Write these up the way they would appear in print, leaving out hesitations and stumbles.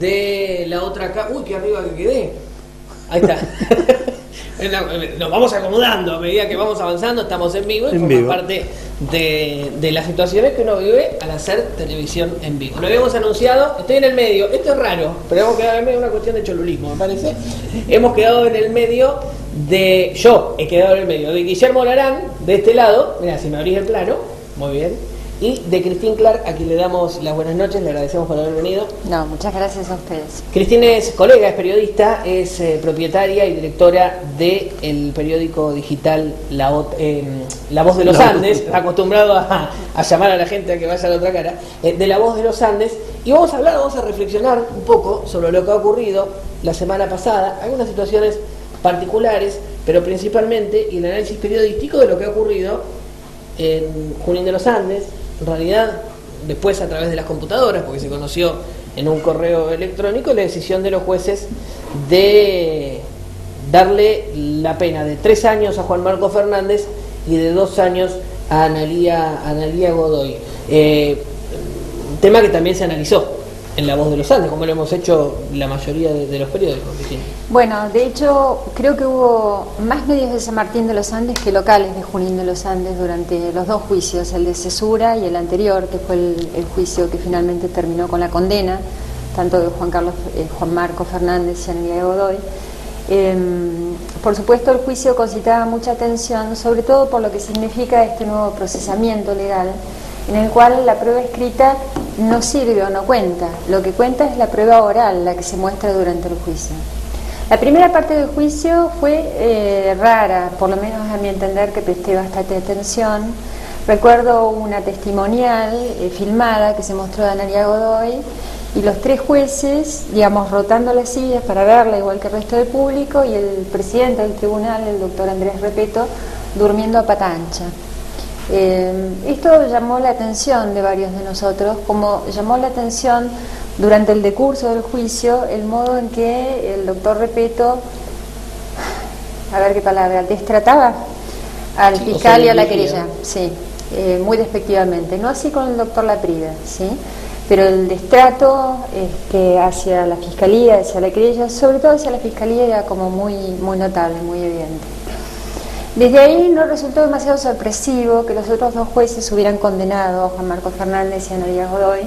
de la otra casa. Uy, qué arriba que quedé. Ahí está. Nos vamos acomodando a medida que vamos avanzando, estamos en vivo y forma parte de las situaciones que uno vive al hacer televisión en vivo. Lo habíamos anunciado, estoy en el medio, esto es raro, pero hemos quedado en el medio de una cuestión de cholulismo, me parece. Hemos quedado en el medio yo he quedado en el medio de Guillermo Larán, de este lado, mira, si me abrís el plano, muy bien. Y de Cristín Clark, a quien le damos las buenas noches, le agradecemos por haber venido. No, muchas gracias a ustedes. Cristín es colega, es periodista, es propietaria y directora del periódico digital La Voz de los Andes, acostumbrado a llamar a la gente a que vaya a la otra cara, de La Voz de los Andes. Y vamos a reflexionar un poco sobre lo que ha ocurrido la semana pasada, algunas situaciones particulares, pero principalmente y el análisis periodístico de lo que ha ocurrido en Junín de los Andes. En realidad, después a través de las computadoras, porque se conoció en un correo electrónico, la decisión de los jueces de darle la pena de 3 años a Juan Marco Fernández y de 2 años a Analía Godoy. Tema que también se analizó en La Voz de los Andes, como lo hemos hecho la mayoría de los periódicos, Cristina. Bueno, de hecho, creo que hubo más medios de San Martín de los Andes que locales de Junín de los Andes durante los 2 juicios, el de cesura y el anterior, que fue el juicio que finalmente terminó con la condena, tanto de Juan Marco Fernández y Analía Godoy. Por supuesto, el juicio concitaba mucha atención, sobre todo por lo que significa este nuevo procesamiento legal, en el cual la prueba escrita no sirve o no cuenta. Lo que cuenta es la prueba oral, la que se muestra durante el juicio. La primera parte del juicio fue rara, por lo menos a mi entender, que presté bastante atención. Recuerdo una testimonial filmada que se mostró de Analía Godoy y los 3 jueces, digamos, rotando las sillas para verla igual que el resto del público, y el presidente del tribunal, el doctor Andrés Repeto, durmiendo a pata ancha. Esto llamó la atención de varios de nosotros, como llamó la atención durante el decurso del juicio el modo en que el doctor Repeto, destrataba al fiscal y a la querella, sí, muy despectivamente, no así con el doctor Laprida, sí, pero el destrato hacia la fiscalía, hacia la querella, sobre todo hacia la fiscalía, era como muy notable, muy evidente. Desde ahí no resultó demasiado sorpresivo que los otros 2 jueces hubieran condenado a Juan Marco Fernández y a Analía Godoy,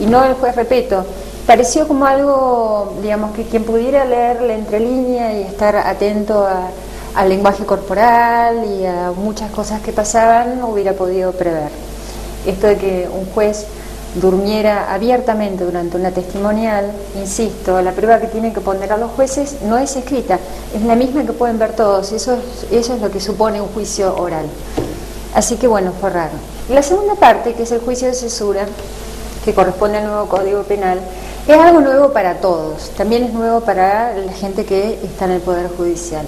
y no el juez Repeto. Pareció como algo, digamos, que quien pudiera leer la entrelínea y estar atento al lenguaje corporal y a muchas cosas que pasaban, no hubiera podido prever. Esto de que un juez durmiera abiertamente durante una testimonial, insisto, la prueba que tienen que poner a los jueces no es escrita, es la misma que pueden ver todos, eso es lo que supone un juicio oral. Así que bueno, fue raro. La segunda parte, que es el juicio de cesura, que corresponde al nuevo Código Penal, es algo nuevo para todos, también es nuevo para la gente que está en el Poder Judicial.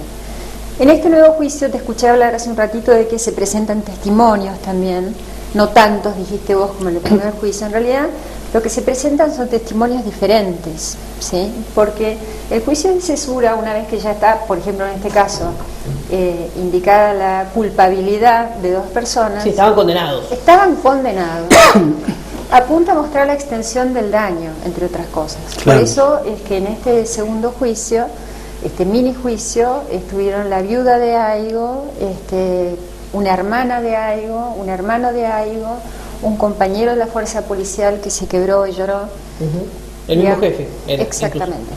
En este nuevo juicio te escuché hablar hace un ratito de que se presentan testimonios también, no tantos, dijiste vos, como en el primer juicio. En realidad, lo que se presentan son testimonios diferentes, ¿sí? Porque el juicio de cesura, una vez que ya está, por ejemplo, en este caso, indicada la culpabilidad de 2 personas... Sí, estaban condenados. Estaban condenados. Apunta a mostrar la extensión del daño, entre otras cosas. Claro. Por eso es que en este segundo juicio, este mini juicio, estuvieron la viuda de Aigo, una hermana de Aigo, un hermano de Aigo, un compañero de la fuerza policial que se quebró y lloró. El mismo jefe. Exactamente.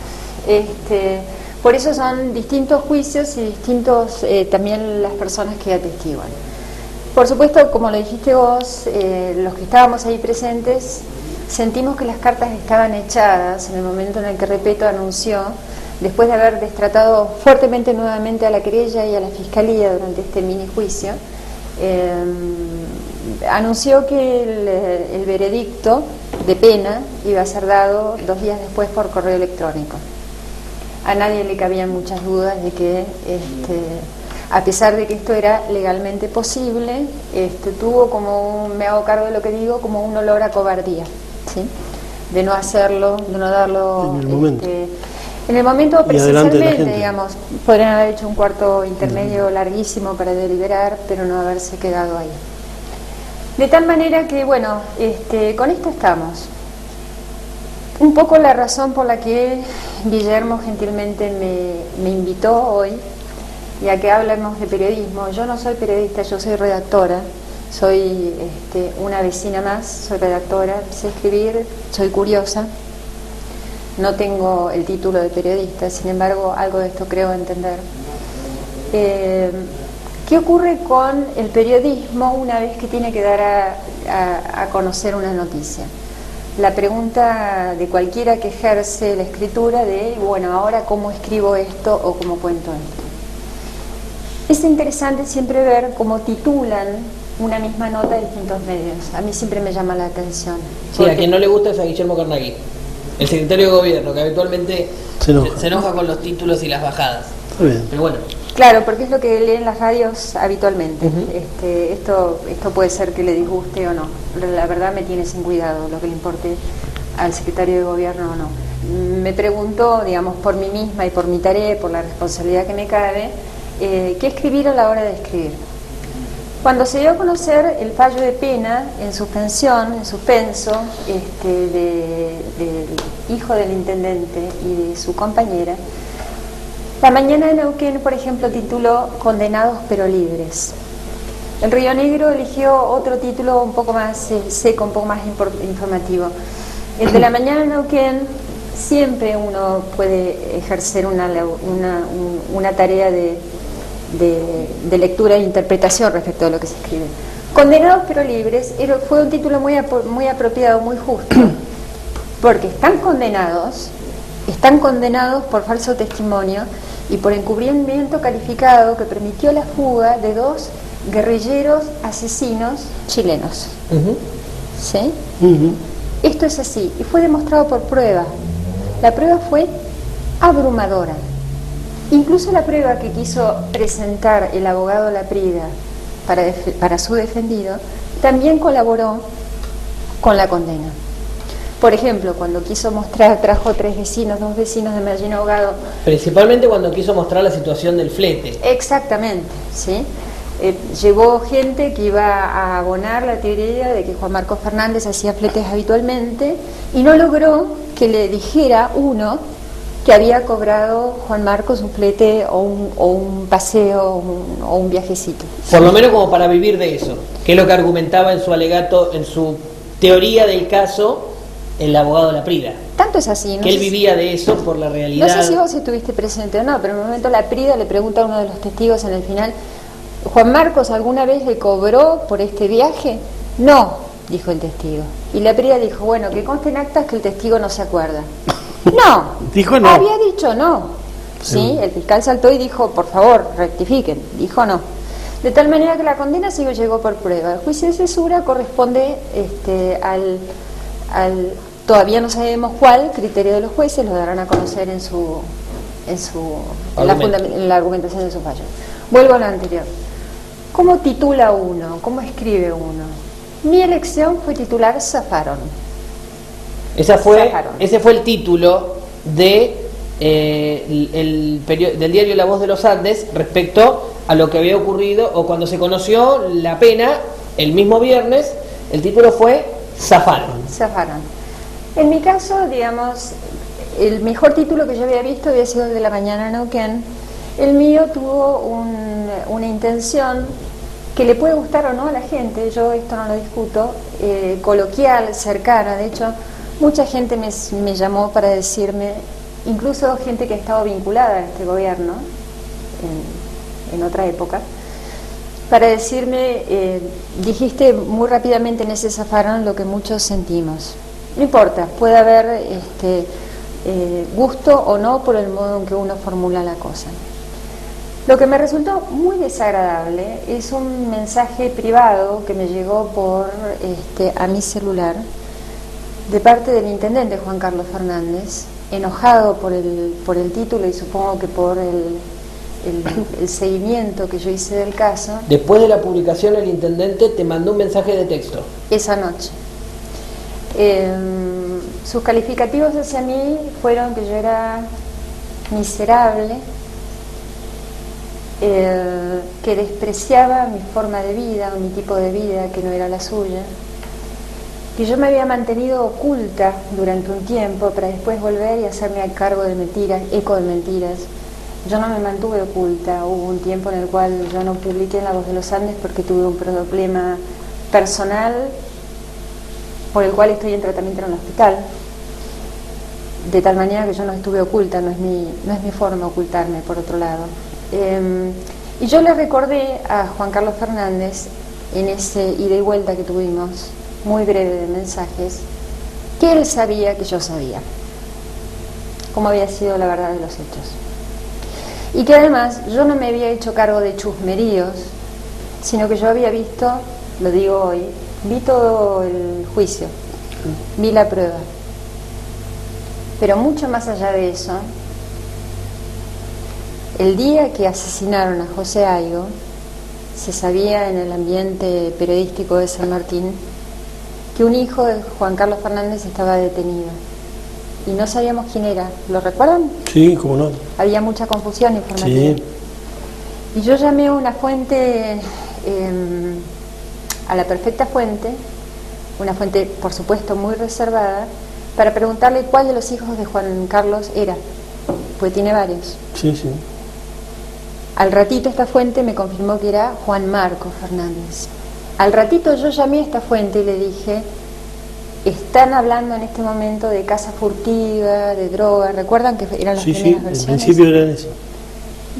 Por eso son distintos juicios y distintos también las personas que atestiguan. Por supuesto, como lo dijiste vos, los que estábamos ahí presentes sentimos que las cartas estaban echadas en el momento en el que Repeto anunció, después de haber destratado fuertemente nuevamente a la querella y a la fiscalía durante este mini juicio, anunció que el veredicto de pena iba a ser dado 2 días después por correo electrónico. A nadie le cabían muchas dudas de que, a pesar de que esto era legalmente posible, tuvo como, me hago cargo de lo que digo, como un olor a cobardía, ¿sí? De no hacerlo, de no darlo en el momento presencialmente, digamos. Podrían haber hecho un cuarto intermedio larguísimo para deliberar, pero no haberse quedado ahí. De tal manera que, bueno, con esto estamos. un poco la razón por la que Guillermo gentilmente me invitó hoy, ya que hablamos de periodismo. Yo no soy periodista, yo soy redactora, soy una vecina más, soy redactora, sé escribir, soy curiosa, no tengo el título de periodista, sin embargo algo de esto creo entender. ¿Qué ocurre con el periodismo una vez que tiene que dar a conocer una noticia? La pregunta de cualquiera que ejerce la escritura de, bueno, ahora cómo escribo esto o cómo cuento esto. Es interesante siempre ver cómo titulan una misma nota de distintos medios. A mí siempre me llama la atención. Sí, a quien no le gusta es a Guillermo Carnaghi, el secretario de gobierno, que habitualmente se enoja con los títulos y las bajadas. Está bien. Pero bueno. Claro, porque es lo que leen las radios habitualmente. Uh-huh. Esto puede ser que le disguste o no. La verdad me tiene sin cuidado lo que le importe al secretario de gobierno o no. Me pregunto, digamos, por mí misma y por mi tarea, por la responsabilidad que me cabe, ¿qué escribir a la hora de escribir? Cuando se dio a conocer el fallo de pena en suspensión, en suspenso, del hijo del intendente y de su compañera, La Mañana de Neuquén, por ejemplo, tituló Condenados pero libres. El Río Negro eligió otro título un poco más seco, un poco más informativo. El de La Mañana de Neuquén, siempre uno puede ejercer una tarea de lectura e interpretación respecto a lo que se escribe. Condenados pero libres fue un título muy apropiado, muy justo, porque están condenados por falso testimonio y por encubrimiento calificado que permitió la fuga de 2 guerrilleros asesinos chilenos. Uh-huh. ¿Sí? Uh-huh. Esto es así, y fue demostrado por prueba. La prueba fue abrumadora. Incluso la prueba que quiso presentar el abogado Laprida para su defendido también colaboró con la condena. Por ejemplo, cuando quiso mostrar, trajo 2 vecinos de Medellín Ahogado. Principalmente cuando quiso mostrar la situación del flete. Exactamente, ¿sí? Llevó gente que iba a abonar la teoría de que Juan Marcos Fernández hacía fletes habitualmente y no logró que le dijera uno que había cobrado Juan Marcos un flete o un paseo o un viajecito. Por lo menos como para vivir de eso, que es lo que argumentaba en su alegato, en su teoría del caso, el abogado Laprida. Tanto es así, ¿no? Que él vivía de eso por la realidad. No sé si vos estuviste presente o no, pero en un momento Laprida le pregunta a uno de los testigos en el final, ¿Juan Marcos alguna vez le cobró por este viaje? No, dijo el testigo. Y Laprida dijo, bueno, que conste en actas que el testigo no se acuerda. No, dijo no. Había dicho no. Sí, el fiscal saltó y dijo, por favor, rectifiquen. Dijo no. De tal manera que la condena sí llegó por prueba. El juicio de cesura corresponde al todavía no sabemos cuál criterio de los jueces, lo darán a conocer en la argumentación de su fallo. Vuelvo a lo anterior. ¿Cómo titula uno? ¿Cómo escribe uno? Mi elección fue titular Zafaron. Ese fue el título del diario La Voz de los Andes respecto a lo que había ocurrido, o cuando se conoció la pena el mismo viernes, el título fue Zafaron. En mi caso, digamos, el mejor título que yo había visto había sido el de La Mañana de Neuquén. El mío tuvo una intención que le puede gustar o no a la gente, yo esto no lo discuto, coloquial, cercana. De hecho, mucha gente me llamó para decirme, incluso gente que ha estado vinculada a este gobierno en otra época, para decirme, dijiste muy rápidamente en ese Zafaron lo que muchos sentimos. No importa, puede haber gusto o no por el modo en que uno formula la cosa. Lo que me resultó muy desagradable es un mensaje privado que me llegó a mi celular de parte del intendente Juan Carlos Fernández, enojado por el título y supongo que por el seguimiento que yo hice del caso. Después de la publicación, el intendente te mandó un mensaje de texto. Esa noche. Sus calificativos hacia mí fueron que yo era miserable, que despreciaba mi forma de vida, mi tipo de vida, que no era la suya, que yo me había mantenido oculta durante un tiempo para después volver y hacerme a cargo de mentiras, eco de mentiras. Yo no me mantuve oculta, hubo un tiempo en el cual yo no publiqué en La Voz de los Andes porque tuve un problema personal por el cual estoy en tratamiento en el hospital, de tal manera que yo no estuve oculta, no es mi forma ocultarme, por otro lado. Y yo le recordé a Juan Carlos Fernández, en ese ida y vuelta que tuvimos, muy breve de mensajes, que él sabía que yo sabía cómo había sido la verdad de los hechos. Y que además yo no me había hecho cargo de chusmeríos, sino que yo había visto, lo digo hoy, vi todo el juicio, vi la prueba. Pero mucho más allá de eso, el día que asesinaron a José Aigo, se sabía en el ambiente periodístico de San Martín que un hijo de Juan Carlos Fernández estaba detenido. Y no sabíamos quién era. ¿Lo recuerdan? Sí, cómo no. Había mucha confusión informativa. Sí. Y yo llamé a una fuente, a la perfecta fuente, una fuente por supuesto muy reservada, para preguntarle cuál de los hijos de Juan Carlos era, pues tiene varios. Sí, sí. Al ratito esta fuente me confirmó que era Juan Marcos Fernández. Al ratito yo llamé a esta fuente y le dije, están hablando en este momento de casa furtiva, de droga, ¿recuerdan que eran las primeras versiones? Sí, en principio eran eso.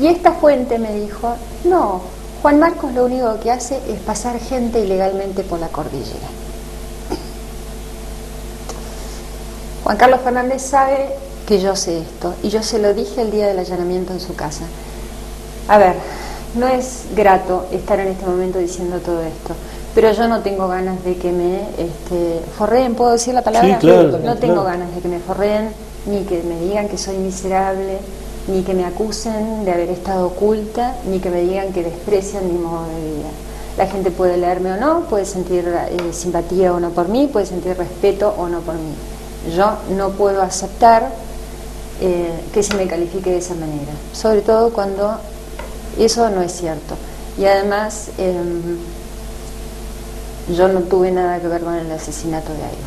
Y esta fuente me dijo, no, Juan Marcos lo único que hace es pasar gente ilegalmente por la cordillera. Juan Carlos Fernández sabe que yo sé esto, y yo se lo dije el día del allanamiento en su casa. A ver, no es grato estar en este momento diciendo todo esto, pero yo no tengo ganas de que me forreen, ¿puedo decir la palabra? Sí, claro. No tengo ganas de que me forreen, ni que me digan que soy miserable, ni que me acusen de haber estado oculta, ni que me digan que desprecian mi modo de vida. La gente puede leerme o no, puede sentir simpatía o no por mí, puede sentir respeto o no por mí. Yo no puedo aceptar que se me califique de esa manera, sobre todo cuando eso no es cierto. Y además, yo no tuve nada que ver con el asesinato de Aigo.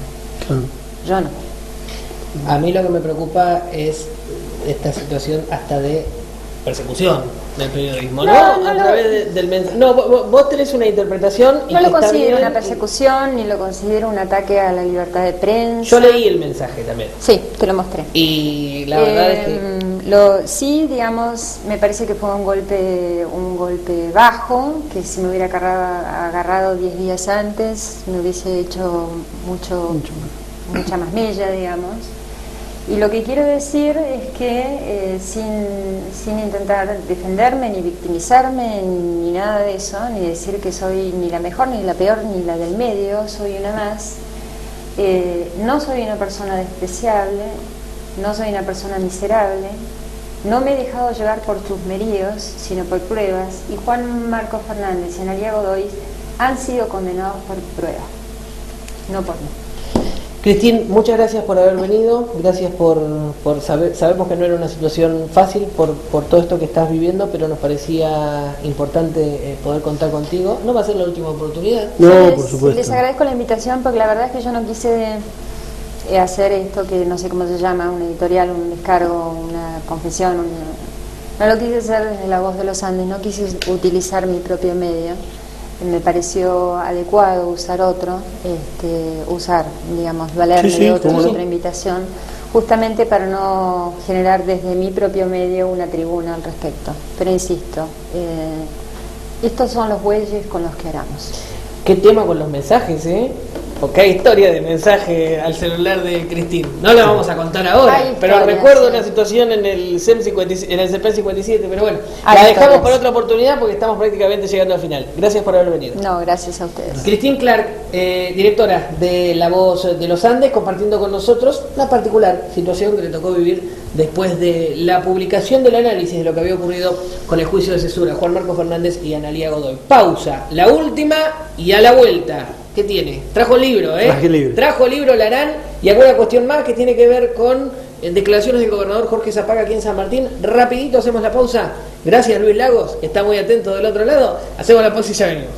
Claro. Yo no. A mí lo que me preocupa es esta situación hasta de persecución del periodismo, ¿no? No, A no, través del mensaje. No, vos tenés una interpretación y No que lo está considero bien, una persecución, ni lo considero un ataque a la libertad de prensa. Yo leí el mensaje también. Sí, te lo mostré. Y la verdad es que sí, digamos, me parece que fue un golpe bajo, que si me hubiera agarrado 10 días antes me hubiese hecho mucha más mella, digamos. Y lo que quiero decir es que sin intentar defenderme, ni victimizarme, ni nada de eso, ni decir que soy ni la mejor, ni la peor, ni la del medio, soy una más, no soy una persona despreciable, no soy una persona miserable, no me he dejado llevar por chusmeríos, sino por pruebas, y Juan Marcos Fernández y Analía Godoy han sido condenados por pruebas, no por mí. Cristín, muchas gracias por haber venido, gracias por saber, sabemos que no era una situación fácil por todo esto que estás viviendo, pero nos parecía importante poder contar contigo. No va a ser la última oportunidad. No, por supuesto. Les agradezco la invitación porque la verdad es que yo no quise hacer esto que no sé cómo se llama, un editorial, un descargo, una confesión, no lo quise hacer desde La Voz de los Andes, no quise utilizar mi propio medio. Me pareció adecuado usar otro, valerme de otra invitación, justamente para no generar desde mi propio medio una tribuna al respecto. Pero insisto, estos son los bueyes con los que aramos. ¿Qué tema con los mensajes, Porque hay historia de mensaje al celular de Cristín. No la vamos a contar ahora, pero recuerdo una situación en el CEPEN 57, pero bueno, la dejamos para otra oportunidad porque estamos prácticamente llegando al final. Gracias por haber venido. No, gracias a ustedes. Cristín Clark, directora de La Voz de los Andes, compartiendo con nosotros una particular situación que le tocó vivir después de la publicación del análisis de lo que había ocurrido con el juicio de censura, Juan Marcos Fernández y Analía Godoy. Pausa, la última y a la vuelta. ¿Qué tiene? Trajo libro, Trajo libro Larán y alguna cuestión más que tiene que ver con declaraciones del gobernador Jorge Zapaga aquí en San Martín. Rapidito hacemos la pausa. Gracias Luis Lagos, que está muy atento del otro lado. Hacemos la pausa y ya venimos.